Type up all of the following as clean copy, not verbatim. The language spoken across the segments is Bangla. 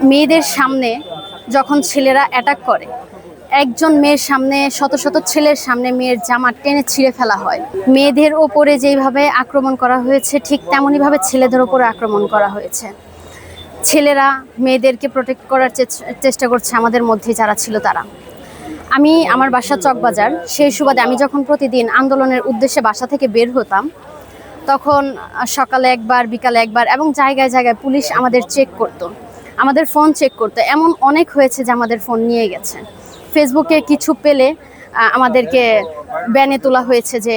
মেয়েদের সামনে যখন ছেলেরা অ্যাটাক করে, একজন মেয়ের সামনে শত শত ছেলের সামনে মেয়ের জামা টেনে ছিঁড়ে ফেলা হয়। মেয়েদের ওপরে যেইভাবে আক্রমণ করা হয়েছে ঠিক তেমনইভাবে ছেলেদের ওপরে আক্রমণ করা হয়েছে। ছেলেরা মেয়েদেরকে প্রোটেক্ট করার চেষ্টা করছে আমাদের মধ্যে যারা ছিল তারা। আমি আমার বাসা চকবাজার, সেই সুবাদে আমি যখন প্রতিদিন আন্দোলনের উদ্দেশ্যে বাসা থেকে বের হতাম, তখন সকালে একবার, বিকালে একবার এবং জায়গায় জায়গায় পুলিশ আমাদের চেক করতো, আমাদের ফোন চেক করতো। এমন অনেক হয়েছে যে আমাদের ফোন নিয়ে গেছে। ফেসবুকে কিছু পেলে আমাদেরকে ব্যানে তোলা হয়েছে যে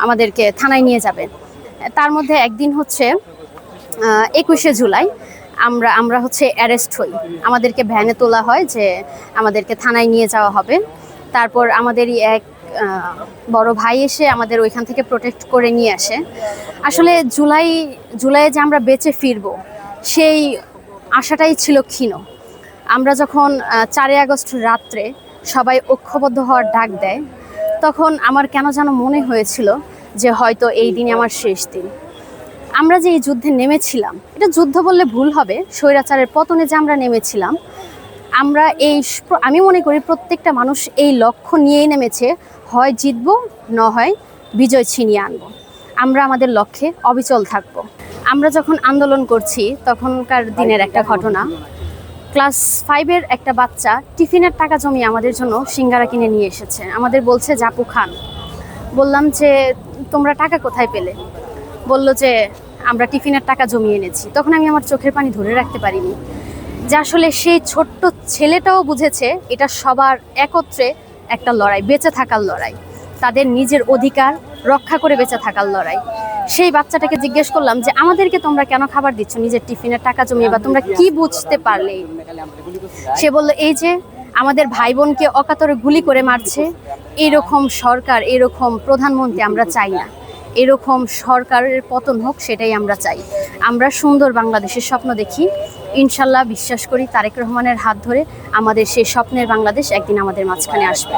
আমাদেরকে থানায় নিয়ে যাবে। তার মধ্যে একদিন হচ্ছে 21শে জুলাই আমরা হচ্ছে অ্যারেস্ট হই, আমাদেরকে ভ্যানে তোলা হয় যে আমাদেরকে থানায় নিয়ে যাওয়া হবে। তারপর আমাদেরই এক বড় ভাই এসে আমাদের ওইখান থেকে প্রোটেক্ট করে নিয়ে আসে। আসলে জুলাইয়ে যে আমরা বেঁচে ফিরবো সেই আশাটাই ছিল ক্ষীণ। আমরা যখন 4ই আগস্ট রাত্রে সবাই ঐক্যবদ্ধ হওয়ার ডাক দেয়, তখন আমার কেন যেন মনে হয়েছিল যে হয়তো এই দিনই আমার শেষ দিন। আমরা যে এই যুদ্ধে নেমেছিলাম, এটা যুদ্ধ বললে ভুল হবে, স্বৈরাচারের পতনে যে আমরা নেমেছিলাম, আমি মনে করি প্রত্যেকটা মানুষ এই লক্ষ্য নিয়েই নেমেছে, হয় জিতবো না হয় বিজয় ছিনিয়ে আনবো। আমরা আমাদের লক্ষ্যে অবিচল থাকব। আমরা যখন আন্দোলন করছি তখনকার দিনের একটা ঘটনা, ক্লাস 5-এর একটা বাচ্চা টিফিনের টাকা জমিয়ে আমাদের জন্য সিঙ্গারা কিনে নিয়ে এসেছে। আমাদের বলছে জাপু খান। বললাম যে তোমরা টাকা কোথায় পেলে? বলল যে আমরা টিফিনের টাকা জমিয়ে এনেছি। তখন আমি আমার চোখের পানি ধরে রাখতে পারিনি যে আসলে সেই ছোট্ট ছেলেটাও বুঝেছে এটা সবার একত্রে একটা লড়াই, বেঁচে থাকার লড়াই, তাদের নিজের অধিকার রক্ষা করে বেঁচে থাকার লড়াই। সেই বাচ্চাটাকে জিজ্ঞেস করলাম যে আমাদেরকে তোমরা কেন খাবার দিচ্ছ নিজের টিফিনের টাকা জমিয়ে, বা তোমরা কি বুঝতে পারলে? সে বলল এই যে আমাদের ভাই বোনকে অকাতরে গুলি করে মারছে, এরকম সরকার, এরকম প্রধানমন্ত্রী আমরা চাই না, এরকম সরকারের পতন হোক সেটাই আমরা চাই। আমরা সুন্দর বাংলাদেশের স্বপ্ন দেখি, ইনশাল্লাহ বিশ্বাস করি তারেক রহমানের হাত ধরে আমাদের সেই স্বপ্নের বাংলাদেশ একদিন আমাদের মাঝখানে আসবে।